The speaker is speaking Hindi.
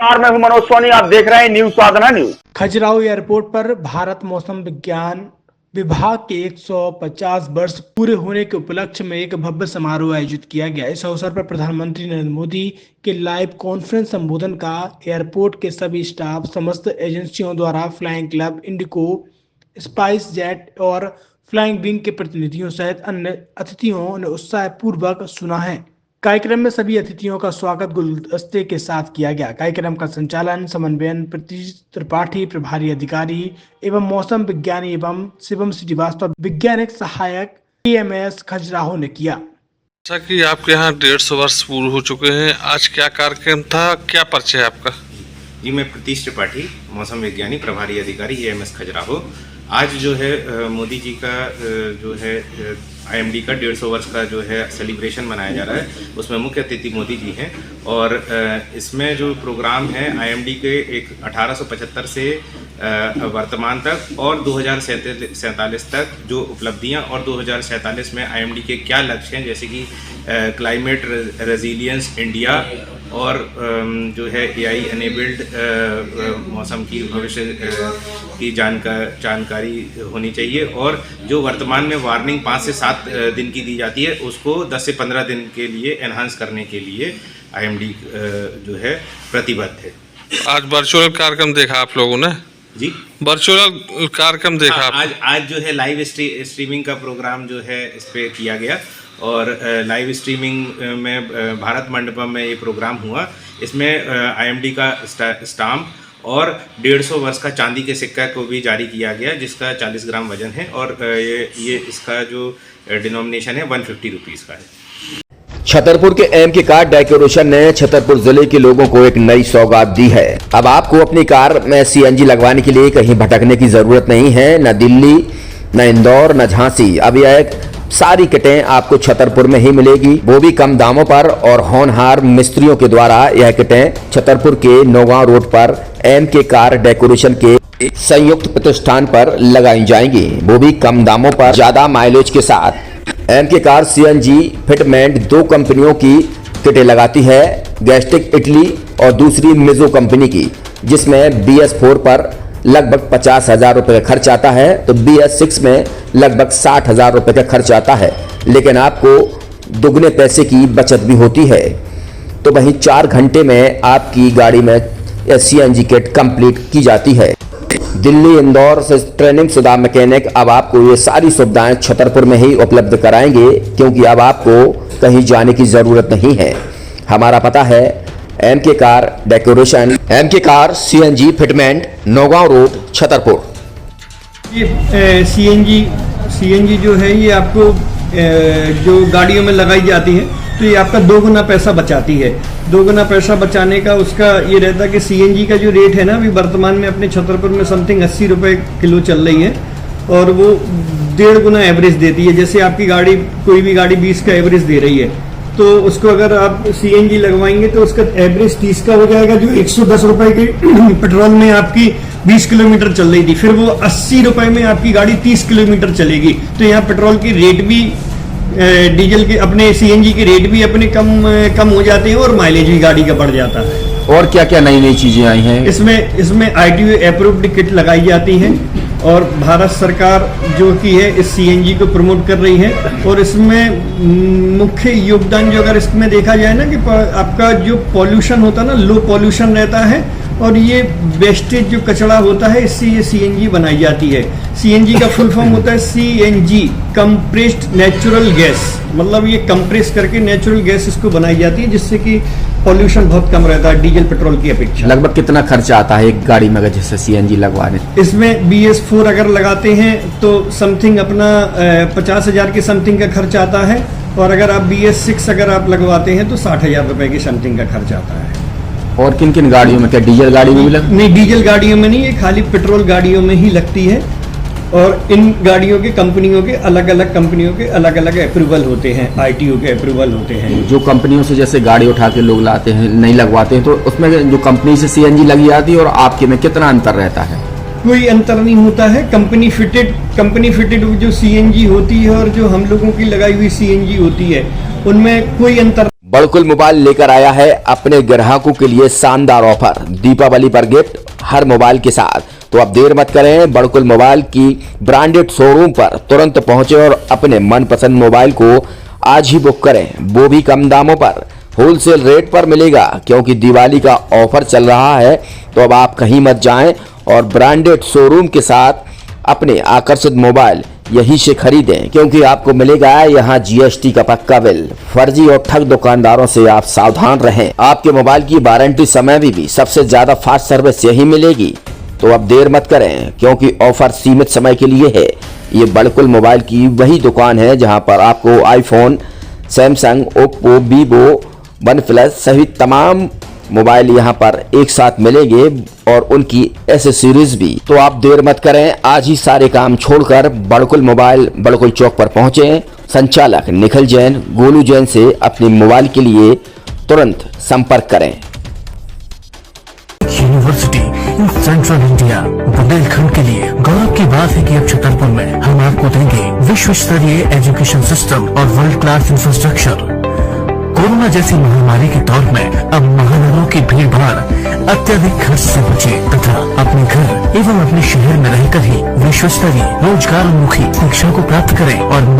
नमस्कार, मैं हूं मनोज सोनी। आप देख रहे हैं न्यूज साधना न्यूज। खजुराहो एयरपोर्ट पर भारत मौसम विज्ञान विभाग के 150 वर्ष पूरे होने के उपलक्ष्य में एक भव्य समारोह आयोजित किया गया। इस अवसर पर प्रधानमंत्री नरेंद्र मोदी के लाइव कॉन्फ्रेंस संबोधन का एयरपोर्ट के सभी स्टाफ, समस्त एजेंसियों द्वारा flying club, Indigo, spice jet और फ्लाइंग विंग के प्रतिनिधियों सहित अन्य अतिथियों ने उत्साहपूर्वक सुना है। कार्यक्रम में सभी अतिथियों का स्वागत गुलदस्ते के साथ किया गया। कार्यक्रम का संचालन समन्वयन प्रतीश त्रिपाठी, प्रभारी अधिकारी एवं मौसम विज्ञानी एवं शिवम श्रीवास्तव, वैज्ञानिक सहायक EMS खजुराहो ने किया। जैसा कि आपके यहाँ 150 वर्ष पूरे हो चुके हैं, आज क्या कार्यक्रम था, क्या परिचय है आपका? जी, मैं प्रतीश त्रिपाठी, मौसम विज्ञानी, प्रभारी अधिकारी EMS खजुराहो। आज जो है मोदी जी का जो है IMD का 150 वर्ष का जो है सेलिब्रेशन मनाया जा रहा है। उसमें मुख्य अतिथि मोदी जी हैं और इसमें जो प्रोग्राम है IMD के 1875 से वर्तमान तक और 2047 तक जो उपलब्धियां और 2047 में IMD के क्या लक्ष्य हैं, जैसे कि क्लाइमेट रेजिलियंस इंडिया और जो है AI एनेबल्ड मौसम की भविष्य की जानकारी होनी चाहिए और जो वर्तमान में वार्निंग 5 से 7 दिन की दी जाती है उसको 10 से 15 दिन के लिए एनहांस करने के लिए IMD जो है प्रतिबद्ध है। आज वर्चुअल कार्यक्रम देखा आप लोगों ने? जी, वर्चुअल कार्यक्रम देखा। आज जो है लाइव स्ट्रीमिंग का प्रोग्राम जो है इस पे किया गया और लाइव स्ट्रीमिंग में भारत मंडपम में ये प्रोग्राम हुआ। इसमें IMD का स्टाम्प और 150 वर्ष का चांदी के सिक्का को भी जारी किया गया, जिसका 40 ग्राम वजन है और ये इसका जो डिनोमिनेशन है 150 रुपीज़ का है। छतरपुर के एम के कार डेकोरेशन ने छतरपुर जिले के लोगों को एक नई सौगात दी है। अब आपको अपनी कार में CNG लगवाने के लिए कहीं भटकने की जरूरत नहीं है, न दिल्ली, न इंदौर, न झांसी। अब यह सारी किटें आपको छतरपुर में ही मिलेगी, वो भी कम दामों पर और होनहार मिस्त्रियों के द्वारा। यह किटें छतरपुर के नौगांव रोड पर MK कार डेकोरेशन के संयुक्त प्रतिष्ठान पर लगाई जाएंगी, वो भी कम दामों पर, ज्यादा माइलेज के साथ। MK कार CNG फिटमेंट 2 कंपनियों की किटें लगाती है, गैस्टिक इटली और दूसरी मिजो कंपनी की, जिसमें BS4 पर लगभग 50,000 रुपये का खर्च आता है तो BS6 में लगभग 60,000 रुपये का खर्च आता है, लेकिन आपको दुगने पैसे की बचत भी होती है। तो वहीं 4 घंटे में आपकी गाड़ी में CNG किट कंप्लीट की जाती है। दिल्ली, इंदौर से ट्रेनिंग शुदा मैकेनिक अब आपको ये सारी सुविधाएं छतरपुर में ही उपलब्ध कराएंगे, क्योंकि अब आपको कहीं जाने की जरूरत नहीं है। हमारा पता है MK car decoration, MK car CNG fitment, Naugaon road, Chhatarpur. ये CNG जो है ये आपको जो गाड़ियों में लगाई जाती है तो ये आपका 2 गुना पैसा बचाती है। 2 गुना पैसा बचाने का उसका ये रहता है कि CNG का जो रेट है ना, अभी वर्तमान में अपने छतरपुर में समथिंग 80 रुपये किलो चल रही है और वो 1.5 गुना एवरेज देती है। जैसे आपकी गाड़ी, कोई भी गाड़ी 20 का एवरेज दे रही है तो उसको अगर आप CNG लगवाएंगे तो उसका एवरेज 30 का हो जाएगा, जो 110 रुपए के पेट्रोल में आपकी 20 किलोमीटर चल रही थी, फिर वो 80 रुपए में आपकी गाड़ी 30 किलोमीटर चलेगी। तो यहाँ पेट्रोल की रेट भी, डीजल के, अपने CNG के रेट भी अपने कम हो जाते हैं और माइलेज भी गाड़ी का बढ़ जाता है। और क्या क्या नई नई चीजें आई हैं? इसमें ITO अप्रूव्ड किट लगाई जाती है और भारत सरकार जो कि है इस CNG को प्रमोट कर रही है। और इसमें मुख्य योगदान जो अगर इसमें देखा जाए ना, कि आपका जो पॉल्यूशन होता है ना, लो पॉल्यूशन रहता है और ये वेस्टेज जो कचरा होता है, इससे ये CNG बनाई जाती है। CNG का फुल फॉर्म होता है CNG, कंप्रेस्ड नेचुरल गैस, मतलब ये कंप्रेस करके नेचुरल गैस इसको बनाई जाती है, जिससे कि पॉल्यूशन बहुत कम रहता है डीजल पेट्रोल की अपेक्षा। लगभग कितना खर्चा आता है एक गाड़ी में अगर जैसे CNG लगवाने? इसमें BS4 अगर लगाते हैं तो समथिंग अपना 50,000 के समथिंग का खर्च आता है और अगर आप BS6 अगर आप लगवाते हैं तो 60,000 रुपए की समथिंग का खर्च आता है। और किन किन गाड़ियों में? क्या डीजल गाड़ी में भी नहीं, डीजल गाड़ियों में नहीं, ये खाली पेट्रोल गाड़ियों में ही लगती है। और इन गाड़ियों के कंपनियों के अलग अलग अप्रूवल होते हैं, ITO के अप्रूवल होते हैं। जो कंपनियों से जैसे गाड़ी उठा के लोग लाते हैं, नहीं लगवाते हैं, तो उसमें जो कंपनी से CNG लगी जाती है और आपके में कितना अंतर रहता है? कोई अंतर नहीं होता है। कंपनी फिटेड जो CNG होती है और जो हम लोगों की लगाई हुई CNG होती है, उनमें कोई अंतर बड़कुल मोबाइल लेकर आया है अपने ग्राहकों के लिए शानदार ऑफर, दीपावली पर गिफ्ट हर मोबाइल के साथ। तो अब देर मत करें, बड़कुल मोबाइल की ब्रांडेड शोरूम पर तुरंत पहुंचे और अपने मनपसंद मोबाइल को आज ही बुक करें, वो भी कम दामों पर। होलसेल रेट पर मिलेगा क्योंकि दिवाली का ऑफर चल रहा है। तो अब आप कहीं मत जाएं और ब्रांडेड शोरूम के साथ अपने आकर्षित मोबाइल यहीं से खरीदें, क्योंकि आपको मिलेगा यहाँ जीएसटी का पक्का बिल। फर्जी और ठग दुकानदारों से आप सावधान रहें। आपके मोबाइल की वारंटी समय में भी सबसे ज्यादा फास्ट सर्विस यही मिलेगी। तो अब देर मत करें क्योंकि ऑफर सीमित समय के लिए है। ये बड़कुल मोबाइल की वही दुकान है जहां पर आपको iPhone, Samsung, Oppo, Vivo, OnePlus सहित तमाम मोबाइल यहां पर एक साथ मिलेंगे और उनकी एसेसरीज भी। तो आप देर मत करें, आज ही सारे काम छोड़कर बड़कुल मोबाइल बड़कुल चौक पर पहुंचे। संचालक निखिल जैन, गोलू जैन से अपने मोबाइल के लिए तुरंत संपर्क करें। University in central India Bundelkhand के लिए गौरव की बात है कि अब छतरपुर में हम आपको देंगे विश्व स्तरीय एजुकेशन सिस्टम और वर्ल्ड क्लास इंफ्रास्ट्रक्चर। कोरोना जैसी महामारी के दौर में अब महानगरों की भीड़ भाड़ अत्यधिक खर्च से बचे तथा अपने घर एवं अपने शहर में रहकर ही विश्व स्तरीय रोजगार उन्मुखी शिक्षा को प्राप्त करें और